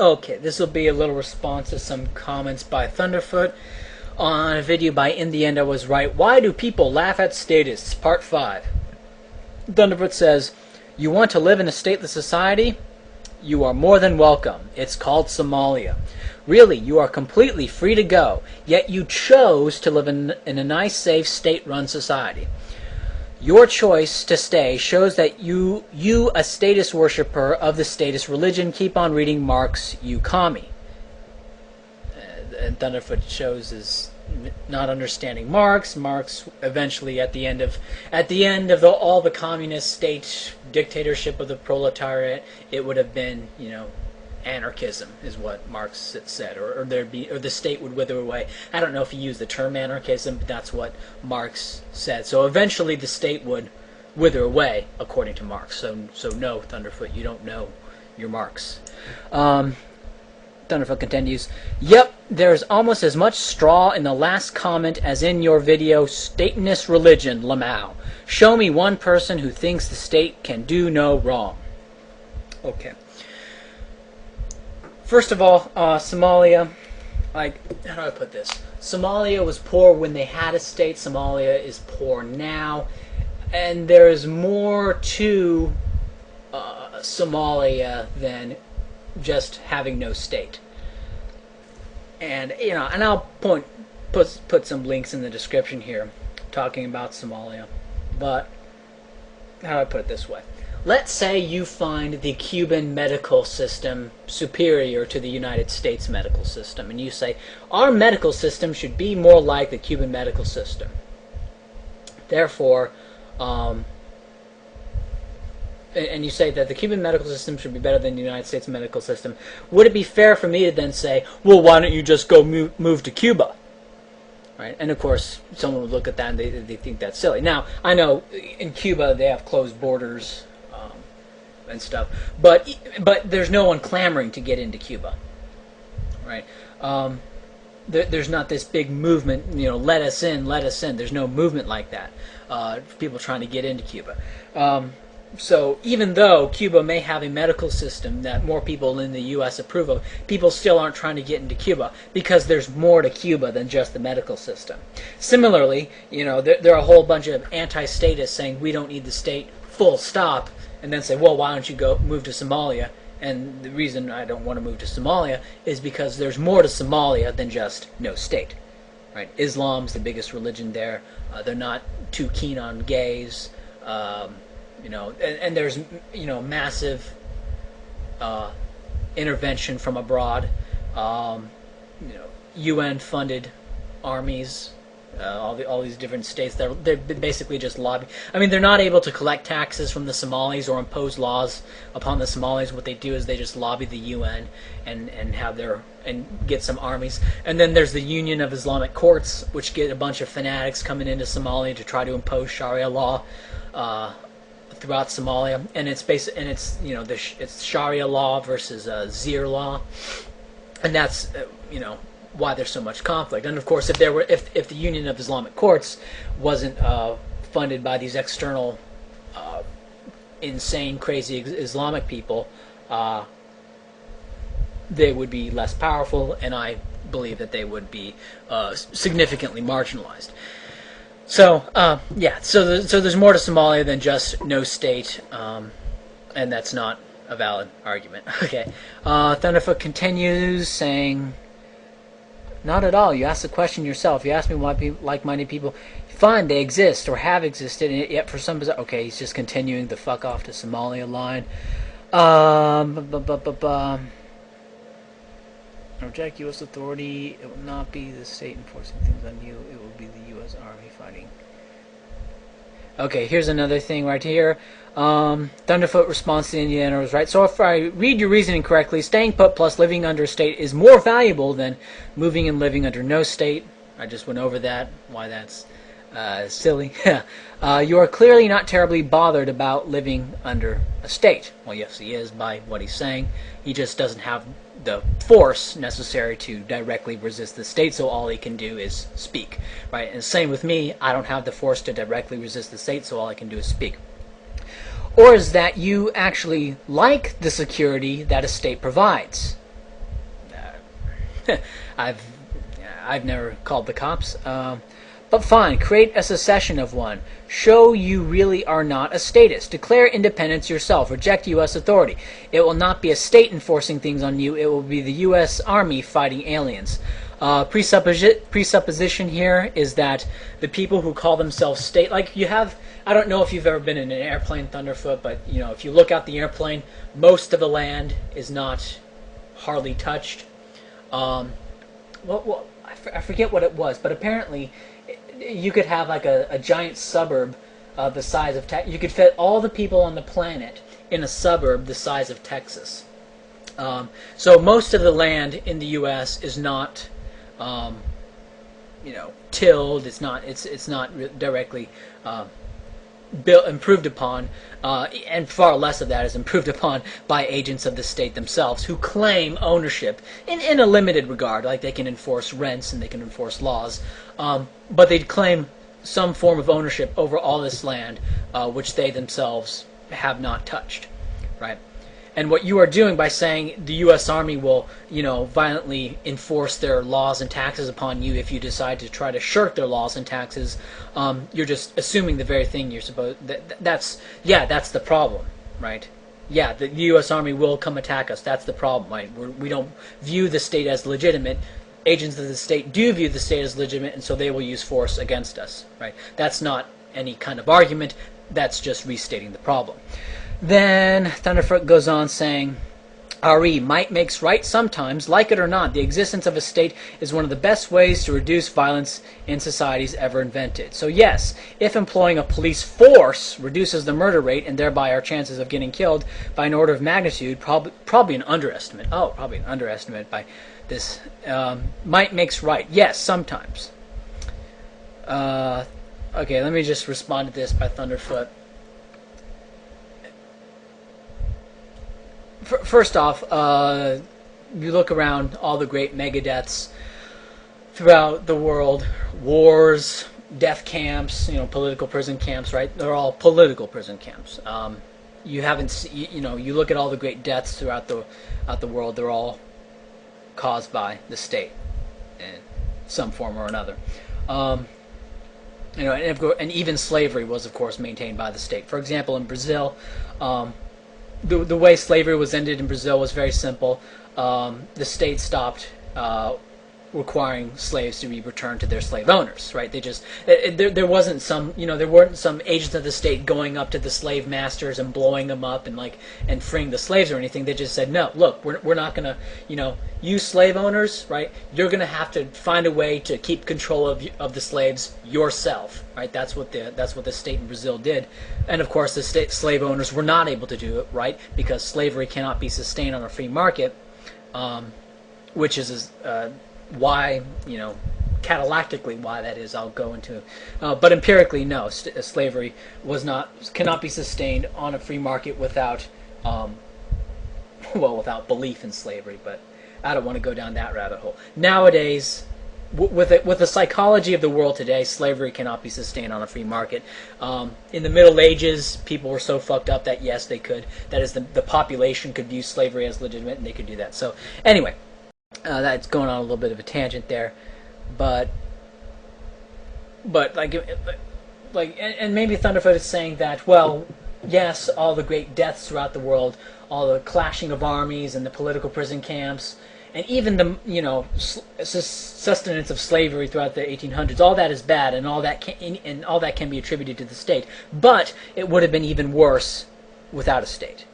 Okay, this will be a little response to some comments by Thunderfoot on a video by In the End I Was Right. Why do people laugh at statists? Part 5. Thunderfoot says, you want to live in a stateless society? You are more than welcome. It's called Somalia. Really, you are completely free to go, yet you chose to live in a nice, safe, state-run society. Your choice to stay shows that you, a status worshiper of the status religion, keep on reading Marx, you commie. And Thunderfoot shows is not understanding Marx. Marx eventually, at the end of all the communist state dictatorship of the proletariat, it would have been, anarchism is what Marx said, or the state would wither away. I don't know if he used the term anarchism, but that's what Marx said. So eventually the state would wither away, according to Marx. So no, Thunderfoot, you don't know your Marx. Thunderfoot continues, yep, there's almost as much straw in the last comment as in your video, Statenist Religion, Lamau. Show me one person who thinks the state can do no wrong. Okay. First of all, Somalia, how do I put this? Somalia was poor when they had a state. Somalia is poor now. And there is more to Somalia than just having no state. And, and I'll put some links in the description here talking about Somalia. But, how do I put it this way? Let's say you find the Cuban medical system superior to the United States medical system, and you say, our medical system should be more like the Cuban medical system. Therefore, and you say that the Cuban medical system should be better than the United States medical system. Would it be fair for me to then say, well, why don't you just go move to Cuba? Right? And of course, someone would look at that and they think that's silly. Now, I know in Cuba they have closed borders and stuff, but there's no one clamoring to get into Cuba, right? There's not this big movement, let us in, let us in. There's no movement like that. People trying to get into Cuba. So even though Cuba may have a medical system that more people in the U.S. approve of, people still aren't trying to get into Cuba because there's more to Cuba than just the medical system. Similarly, there are a whole bunch of anti-statists saying we don't need the state, full stop, and then say, well, why don't you go move to Somalia? And the reason I don't want to move to Somalia is because there's more to Somalia than just no state. Right? Islam's the biggest religion there. They're not too keen on gays. And there's massive intervention from abroad. UN-funded armies. All these different states, they're basically just lobbying. I mean, they're not able to collect taxes from the Somalis or impose laws upon the Somalis. What they do is they just lobby the UN and get some armies. And then there's the Union of Islamic Courts, which get a bunch of fanatics coming into Somalia to try to impose Sharia law throughout Somalia. And it's it's Sharia law versus Zir law, and that's why there's so much conflict. And of course, if the Union of Islamic Courts wasn't funded by these external insane, crazy Islamic people, they would be less powerful, and I believe that they would be significantly marginalized. So so there's more to Somalia than just no state, and that's not a valid argument. Okay, Thunderfoot continues saying, not at all. You asked the question yourself. You asked me why like-minded people. Fine, they exist or have existed, and yet for some bizarre... Okay, he's just continuing the fuck off to Somalia line. Reject U.S. authority. It will not be the state enforcing things on you. It will be the U.S. Army fighting. Okay, here's another thing right here. Thunderfoot responds to Indiana was right. So if I read your reasoning correctly, staying put plus living under a state is more valuable than moving and living under no state. I just went over that, why that's silly. You are clearly not terribly bothered about living under a state. Well, yes, he is by what he's saying. He just doesn't have the force necessary to directly resist the state, so all he can do is speak. Right? And same with me. I don't have the force to directly resist the state, so all I can do is speak. Or is that you actually like the security that a state provides? I've never called the cops. But fine, create a secession of one. Show you really are not a statist. Declare independence yourself. Reject U.S. authority. It will not be a state enforcing things on you. It will be the U.S. Army fighting aliens. Presupposition here is that the people who call themselves state, like you have, I don't know if you've ever been in an airplane, Thunderfoot, but you know, if you look out the airplane, most of the land is not hardly touched. I forget what it was, but apparently you could have like a giant suburb the size of you could fit all the people on the planet in a suburb the size of Texas. So most of the land in the U.S. is not, tilled. It's not directly improved upon, and far less of that is improved upon by agents of the state themselves who claim ownership in a limited regard, like they can enforce rents and they can enforce laws, but they claim some form of ownership over all this land, which they themselves have not touched, right? And what you are doing by saying the U.S. Army will, violently enforce their laws and taxes upon you if you decide to try to shirk their laws and taxes, you're just assuming the very thing you're supposed. That's the problem, right? Yeah, the U.S. Army will come attack us. That's the problem, right? We don't view the state as legitimate. Agents of the state do view the state as legitimate, and so they will use force against us, right? That's not any kind of argument. That's just restating the problem. Then Thunderfoot goes on saying, RE, might makes right sometimes. Like it or not, the existence of a state is one of the best ways to reduce violence in societies ever invented. So yes, if employing a police force reduces the murder rate and thereby our chances of getting killed by an order of magnitude, probably an underestimate. Oh, probably an underestimate by this. Might makes right. Yes, sometimes. Okay, let me just respond to this by Thunderfoot. First off, you look around all the great megadeaths throughout the world, wars, death camps, political prison camps, right? They're all political prison camps. You haven't, you look at all the great deaths throughout the world, they're all caused by the state in some form or another. And even slavery was, of course, maintained by the state. For example, in Brazil, the way slavery was ended in Brazil was very simple. The state stopped requiring slaves to be returned to their slave owners. Right? They just there wasn't some there weren't some agents of the state going up to the slave masters and blowing them up and freeing the slaves or anything. They just said, no, look, we're not gonna you slave owners, right? You're gonna have to find a way to keep control of the slaves yourself. Right? That's what the state in Brazil did. And of course the slave owners were not able to do it, right? Because slavery cannot be sustained on a free market, which is why, catalactically why that is, I'll go into. But empirically, no, slavery cannot be sustained on a free market without, without belief in slavery. But I don't want to go down that rabbit hole. Nowadays, with the psychology of the world today, slavery cannot be sustained on a free market. In the Middle Ages, people were so fucked up that yes, they could. That is, the population could view slavery as legitimate, and they could do that. So anyway, that's going on a little bit of a tangent there, but and maybe Thunderfoot is saying that, well, yes, all the great deaths throughout the world, all the clashing of armies and the political prison camps, and even the sustenance of slavery throughout the 1800s, all that is bad, and all that can be attributed to the state. But it would have been even worse without a state.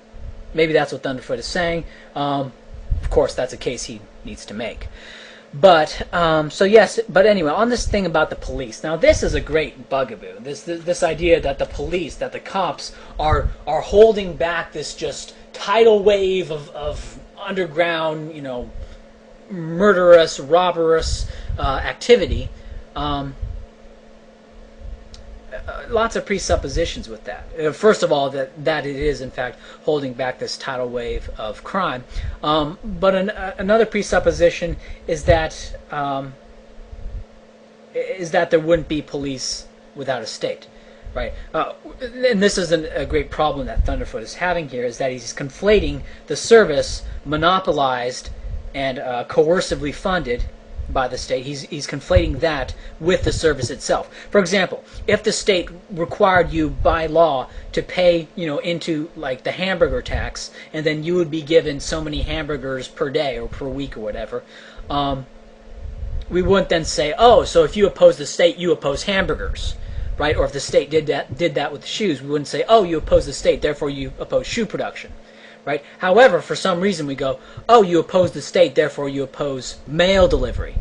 Maybe that's what Thunderfoot is saying. Of course, that's a case he needs to make. But so yes, but anyway, on this thing about the police. Now, this is a great bugaboo. This idea that the police, that the cops are holding back this just tidal wave of underground, murderous, robberous activity. Lots of presuppositions with that. First of all, that it is in fact holding back this tidal wave of crime. But another presupposition is that there wouldn't be police without a state, right? And this is a great problem that Thunderfoot is having here, is that he's conflating the service monopolized and coercively funded by the state. He's conflating that with the service itself. For example, if the state required you by law to pay, into like the hamburger tax, and then you would be given so many hamburgers per day or per week or whatever, we wouldn't then say, oh, so if you oppose the state, you oppose hamburgers, right? Or if the state did that with the shoes, we wouldn't say, oh, you oppose the state, therefore you oppose shoe production. Right? However, for some reason we go, oh, you oppose the state, therefore you oppose mail delivery.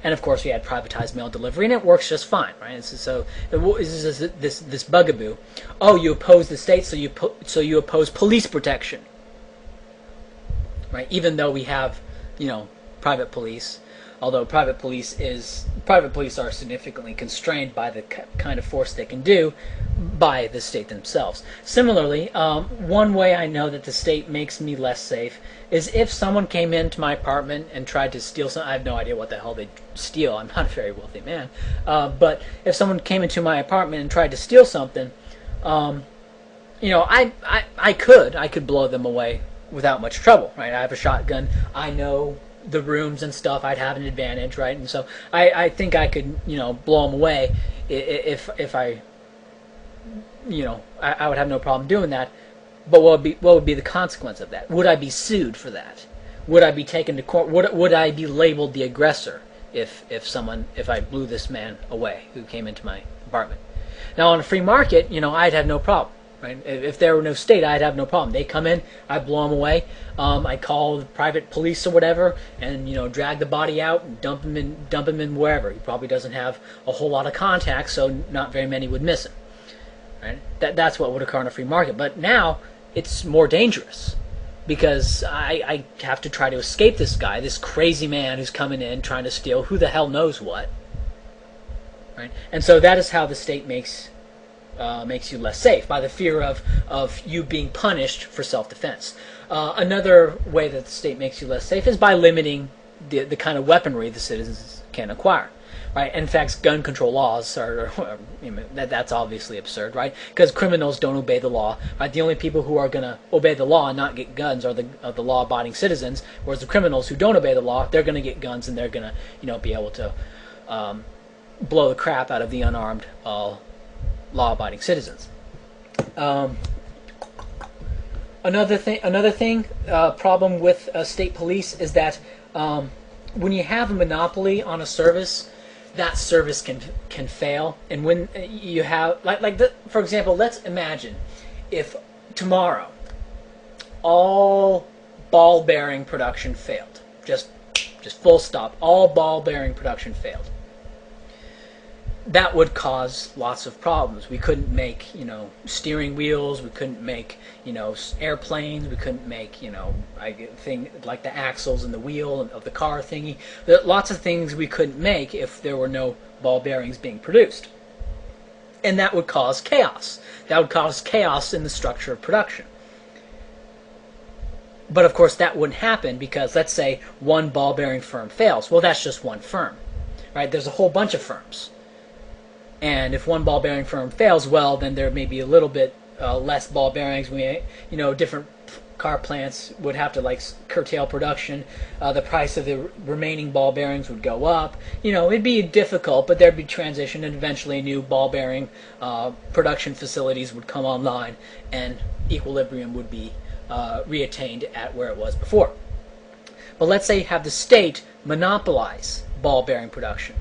And of course we had privatized mail delivery, and it works just fine, right? So this bugaboo. Oh, you oppose the state, so you oppose police protection, right? Even though we have, private police, although private police are significantly constrained by the kind of force they can do by the state themselves. Similarly, one way I know that the state makes me less safe is if someone came into my apartment and tried to steal something. I have no idea what the hell they'd steal. I'm not a very wealthy man. But if someone came into my apartment and tried to steal something, I could blow them away without much trouble, right? I have a shotgun. I know the rooms and stuff. I'd have an advantage, right? And so I think I could, blow them away if I I would have no problem doing that. But what would be the consequence of that? Would I be sued for that? Would I be taken to court? Would I be labeled the aggressor if I blew this man away who came into my apartment? Now on a free market, I'd have no problem. Right? If there were no state, I'd have no problem. They come in, I blow them away. I call the private police or whatever, and drag the body out and dump him in wherever. He probably doesn't have a whole lot of contacts, so not very many would miss him. Right? That's what would occur on a free market. But now it's more dangerous because I have to try to escape this guy, this crazy man who's coming in trying to steal who the hell knows what. Right? And so that is how the state makes you less safe, by the fear of you being punished for self-defense. Another way that the state makes you less safe is by limiting the kind of weaponry the citizens can acquire. Right? In fact, gun control laws that's obviously absurd, right? Because criminals don't obey the law. Right? The only people who are going to obey the law and not get guns are the law-abiding citizens, whereas the criminals who don't obey the law, they're going to get guns and they're going to be able to blow the crap out of the unarmed law-abiding citizens. Another thing, problem with state police is that when you have a monopoly on a service, that service can fail. And when you have for example, let's imagine if tomorrow all ball bearing production failed, just full stop, all ball bearing production failed. That would cause lots of problems. We couldn't make, steering wheels. We couldn't make, airplanes. We couldn't make, like the axles and the wheel of the car thingy. There are lots of things we couldn't make if there were no ball bearings being produced. And that would cause chaos. That would cause chaos in the structure of production. But of course that wouldn't happen because let's say one ball bearing firm fails. Well, that's just one firm, right? There's a whole bunch of firms. And if one ball bearing firm fails, well, then there may be a little bit less ball bearings. Different car plants would have to curtail production. The price of the remaining ball bearings would go up. It'd be difficult, but there'd be transition, and eventually new ball bearing production facilities would come online, and equilibrium would be reattained at where it was before. But let's say you have the state monopolize ball bearing production.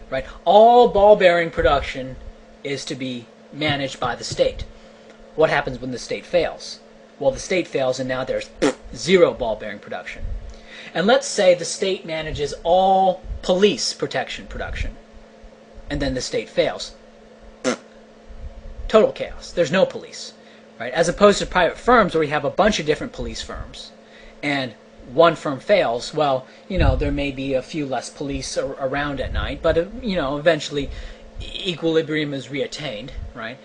Right? All ball bearing production is to be managed by the state. What happens when the state fails? Well, the state fails and now there's zero ball bearing production. And let's say the state manages all police protection production and then the state fails. Total chaos. There's no police. Right? As opposed to private firms where we have a bunch of different police firms and one firm fails, well, there may be a few less police around at night, but, eventually equilibrium is reattained, right?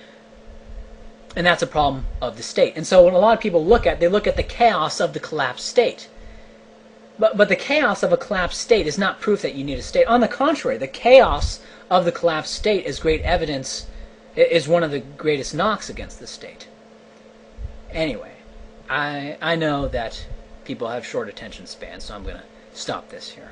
And that's a problem of the state. And so when a lot of people look at the chaos of the collapsed state. But the chaos of a collapsed state is not proof that you need a state. On the contrary, the chaos of the collapsed state is great evidence, is one of the greatest knocks against the state. Anyway, I know that people have short attention spans, so I'm going to stop this here.